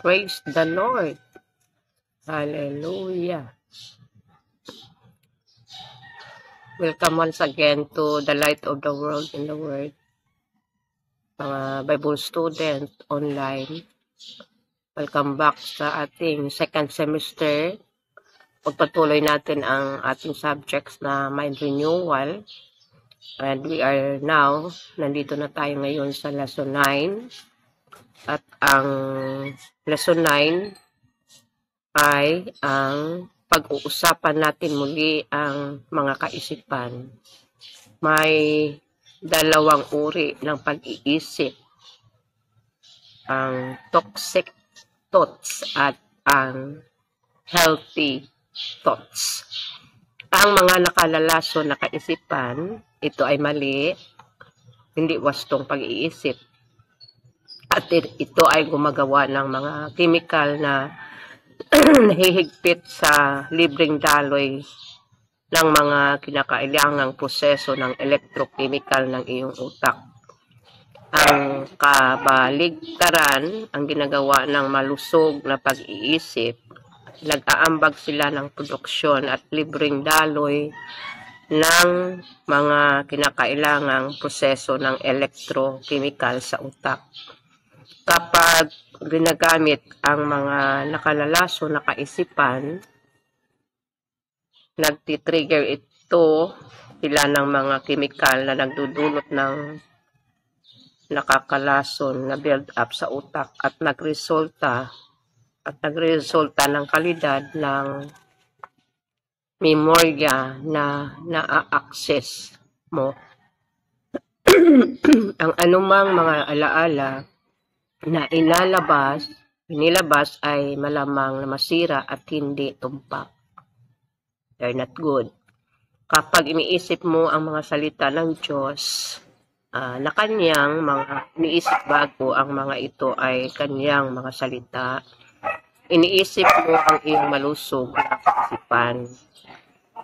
Praise the Lord. Hallelujah. Welcome once again to the Light of the World in the Word. Mga Bible student online. Welcome back sa ating second semester. Pagpatuloy natin ang ating subjects na mind renewal. And we are now, nandito na tayo ngayon sa lesson 9. At ang lesson 9 ay ang pag-uusapan natin muli ang mga kaisipan. May dalawang uri ng pag-iisip. Ang toxic thoughts at ang healthy thoughts. Ang mga nakalalason na kaisipan, ito ay mali, hindi wastong pag-iisip. At ito ay gumagawa ng mga chemical na nahihigpit sa libreng daloy ng mga kinakailangang proseso ng electrochemical ng iyong utak. Ang kabaligtaran, ang ginagawa ng malusog na pag-iisip, nag-aambag sila ng produksyon at libreng daloy ng mga kinakailangang proseso ng electrochemical sa utak. Kapag ginagamit ang mga nakalalaso na kaisipan, nagtitrigger ito sila ng mga chemical na nagdudulot ng nakakalason na build up sa utak at nagresulta ng kalidad ng memorya na na-access mo. Ang anumang mga alaala na inilabas ay malamang na masira at hindi tumpak. They're not good. Kapag iniisip mo ang mga salita ng Diyos, na kanyang mga iniisip bago ang mga ito ay kanyang mga salita, iniisip mo ang iyong malusog na kaisipan.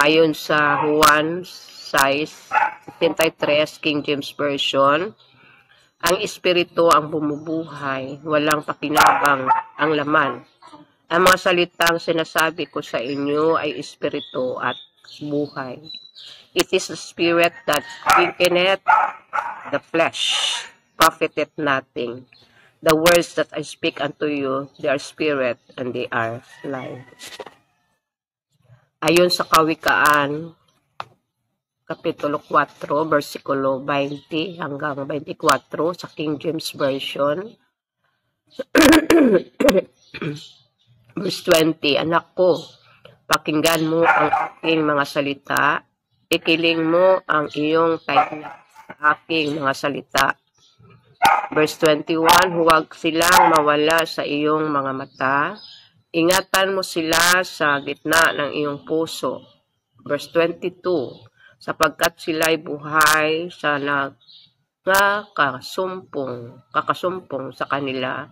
Ayon sa Juan 6:63 King James Version, ang espiritu ang bumubuhay, walang pakinabang ang laman. Ang mga salitang sinasabi ko sa inyo ay espiritu at buhay. It is the spirit that quickeneth, the flesh profiteth nothing. The words that I speak unto you, they are spirit and they are life. Ayon sa Kawikaan, Kapitulo 4, versikulo 20 hanggang 24 sa King James Version. Verse 20, Anak ko, pakinggan mo ang aking mga salita, ikiling mo ang iyong tainga sa aking mga salita. Verse 21, huwag silang mawala sa iyong mga mata, ingatan mo sila sa gitna ng iyong puso. Verse 22, sapagkat sila'y buhay sa kakasumpong sa kanila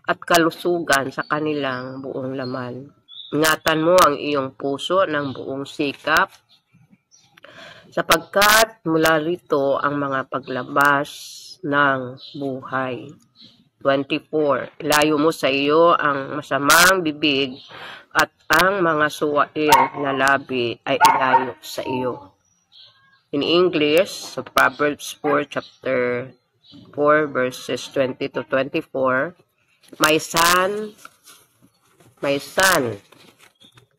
at kalusugan sa kanilang buong laman. Ingatan mo ang iyong puso ng buong sikap, sapagkat mula rito ang mga paglabas ng buhay. 24, ilayo mo sa iyo ang masamang bibig at ang mga suwail na labi ay ilayo sa iyo. In English, so Proverbs 4, chapter 4, verses 20 to 24, My son,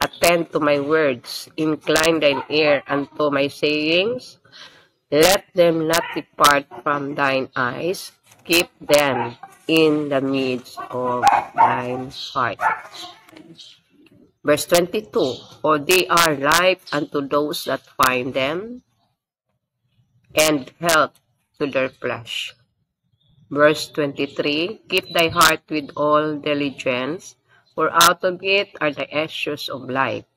attend to my words, incline thine ear unto my sayings, let them not depart from thine eyes, keep them in the midst of thine heart. Verse 22, For they are life unto those that find them, and health to their flesh. Verse 23, Keep thy heart with all diligence, for out of it are the issues of life.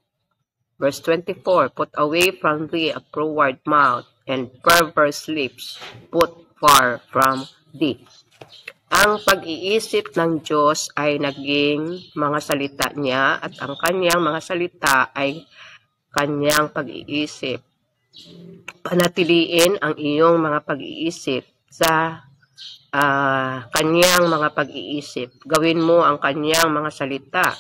Verse 24, Put away from thee a froward mouth, and perverse lips put far from thee. Ang pag-iisip ng Diyos ay naging mga salita niya, at ang kanyang mga salita ay kanyang pag-iisip. Panatiliin ang iyong mga pag-iisip sa kanyang mga pag-iisip. Gawin mo ang kanyang mga salita.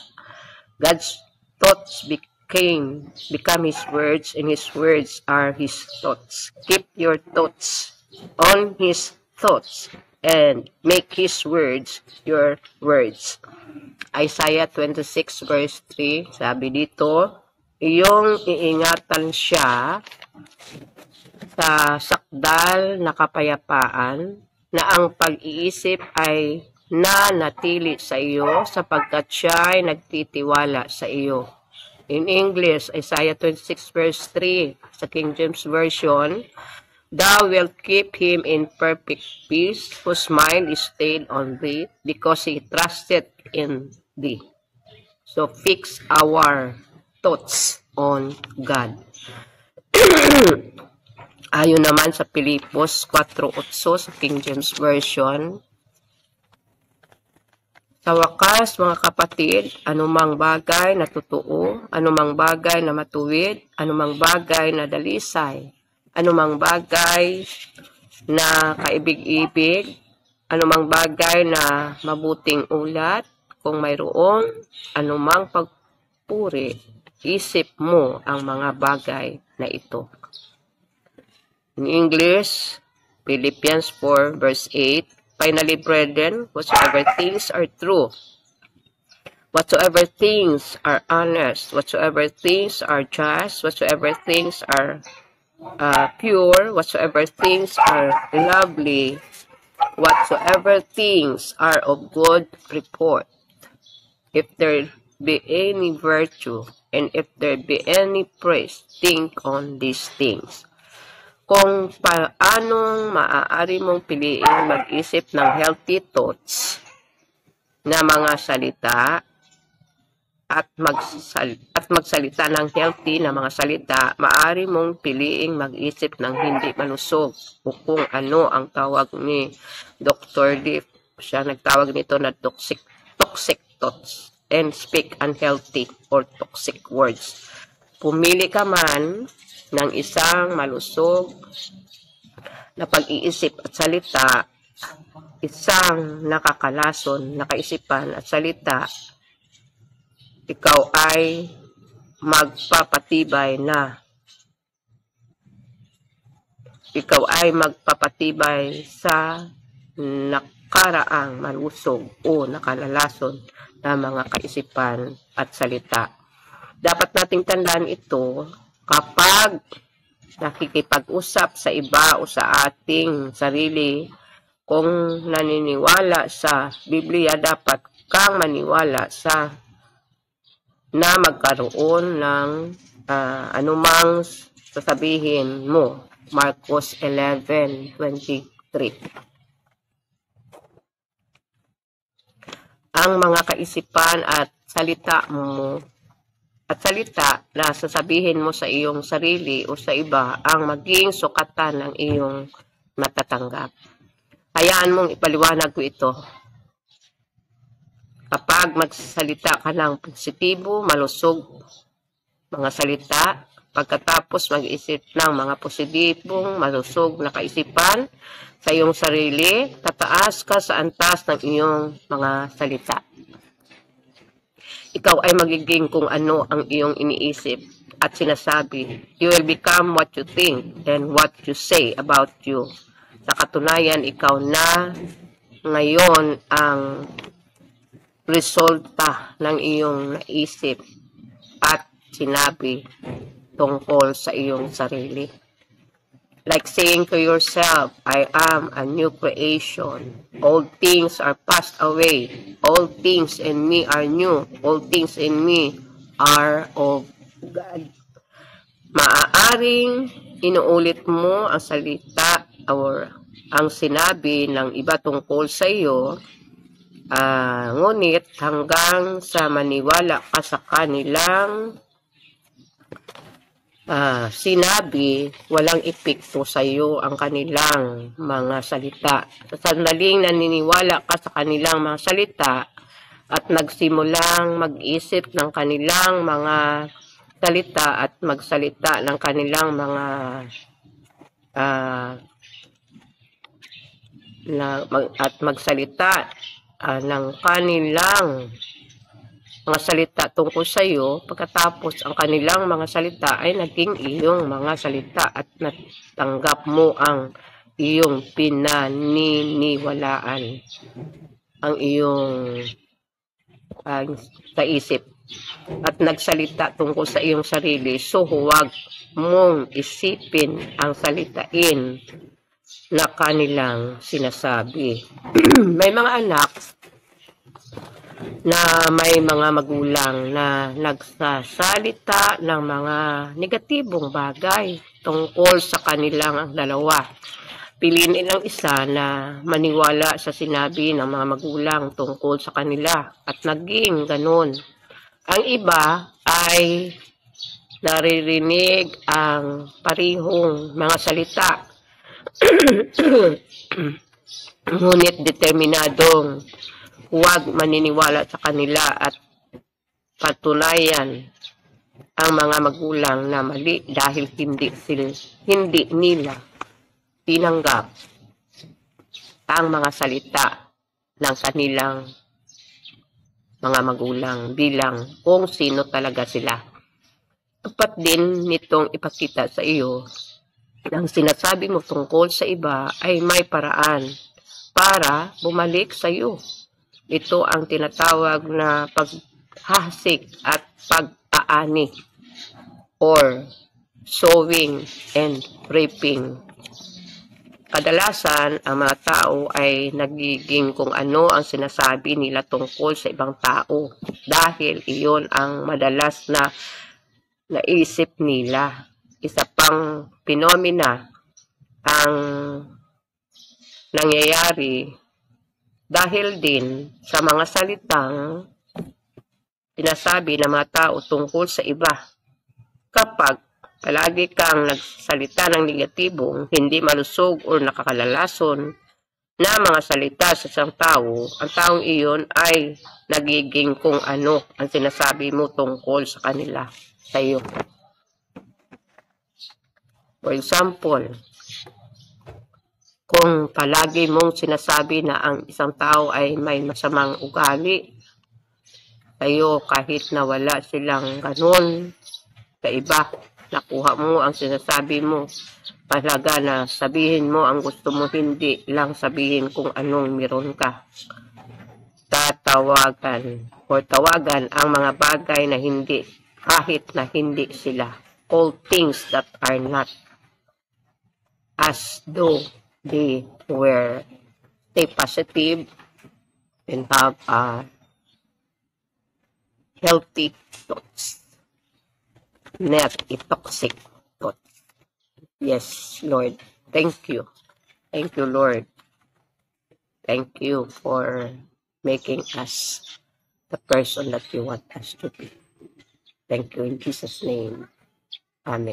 God's thoughts become His words, and His words are His thoughts. Keep your thoughts on His thoughts, and make His words your words. Isaiah 26 verse 3, sabi dito, iyong iingatan siya sa sakdal na kapayapaan, na ang pag-iisip ay nanatili sa iyo sapagkat siya ay nagtitiwala sa iyo. In English, Isaiah 26 verse 3 sa King James Version, thou wilt keep him in perfect peace, whose mind is stayed on thee, because he trusted in thee. So fix our thoughts on God. Ayon naman sa Pilipos 4:8 sa King James Version, sa wakas, mga kapatid, anumang bagay na totoo, anumang bagay na matuwid, anumang bagay na dalisay, anumang bagay na kaibig-ibig, anumang bagay na mabuting ulat, kung mayroong anumang pagpuri, isip mo ang mga bagay na ito. In English, Philippians 4 verse 8, finally, brethren, whatsoever things are true, whatsoever things are honest, whatsoever things are just, whatsoever things are pure, whatsoever things are lovely, whatsoever things are of good report, if there be any virtue, and if there be any praise, think on these things. Kung paanong maaari mong piliin mag-isip ng healthy thoughts na mga salita at magsalita ng healthy na mga salita, maaari mong piliing mag-isip ng hindi malusog, o kung ano ang tawag ni Dr. Leaf. Siya nagtawag nito na toxic thoughts, and speak unhealthy or toxic words. Pumili ka man ng isang malusog na pag-iisip at salita, isang nakakalason na kaisipan at salita, ikaw ay magpapatibay sa nakaraang malusog o nakalalason na mga kaisipan at salita. Dapat nating tandaan ito kapag nakikipag-usap sa iba o sa ating sarili. Kung naniniwala sa Biblia, dapat kang maniwala sa na magkaroon ng anumang sasabihin mo. Marcos 11:23. Ang mga kaisipan at salita mo at salita na sasabihin mo sa iyong sarili o sa iba ang maging sukatan ng iyong matatanggap. Hayaan mong ipaliwanag ko ito. Kapag magsasalita ka ng positibo, malusog mga salita, pagkatapos mag-isip ng mga positibong, malusog na kaisipan sa iyong sarili, tataas ka sa antas ng iyong mga salita. Ikaw ay magiging kung ano ang iyong iniisip at sinasabi. You will become what you think and what you say about you. Sa katunayan, ikaw na ngayon ang resulta ng iyong naisip at sinabi tungkol sa iyong sarili. Like saying to yourself, I am a new creation. All things are passed away. All things in me are new. All things in me are of God. Maaaring inuulit mo ang salita or ang sinabi ng iba tungkol sa iyo, ngunit hanggang sa maniwala ka sa kanilang sinabi, walang epekto sa iyo ang kanilang mga salita. Sa sandaling naniniwala ka sa kanilang mga salita at nagsimulang mag-isip ng kanilang mga salita at magsalita ng kanilang mga at magsalita ng kanilang mga salita tungkol sa iyo, pagkatapos ang kanilang mga salita ay naging iyong mga salita at natanggap mo ang iyong pinaniniwalaan, ang iyong kaisip at nagsalita tungkol sa iyong sarili. So huwag mong isipin ang salitain na kanilang sinasabi. May mga anak na may mga magulang na nagsasalita ng mga negatibong bagay tungkol sa kanilang dalawa. Piliin nilang isa na maniwala sa sinabi ng mga magulang tungkol sa kanila at naging ganun. Ang iba ay naririnig ang parihong mga salita ngunit determinadong huwag maniniwala sa kanila at patunayan ang mga magulang na mali dahil hindi nila tinanggap ang mga salita ng kanilang mga magulang bilang kung sino talaga sila. Dapat din nitong ipakita sa iyo ang sinasabi mo tungkol sa iba ay may paraan para bumalik sa iyo. Ito ang tinatawag na paghahasik at pag-aani or sowing and reaping. Kadalasan, ang mga tao ay nagiging kung ano ang sinasabi nila tungkol sa ibang tao dahil iyon ang madalas na naisip nila. Isa pang phenomena ang nangyayari dahil din sa mga salitang sinasabi ng mga tao tungkol sa iba. Kapag palagi kang nagsalita ng negatibong, hindi malusog o nakakalalason na mga salita sa isang tao, ang taong iyon ay nagiging kung ano ang sinasabi mo tungkol sa kanila, sa iyo. For example, kung palagi mong sinasabi na ang isang tao ay may masamang ugali sa iyo kahit na wala silang ganun sa iba, nakuha mo ang sinasabi mo, mahalaga na sabihin mo ang gusto mo, hindi lang sabihin kung anong meron ka. Tawagan ang mga bagay na hindi kahit na hindi sila. All things that are not as though they were. Stay positive and have a healthy thoughts, not a toxic thoughts. Yes, Lord. Thank you. Thank you, Lord. Thank you for making us the person that you want us to be. Thank you in Jesus' name. Amen.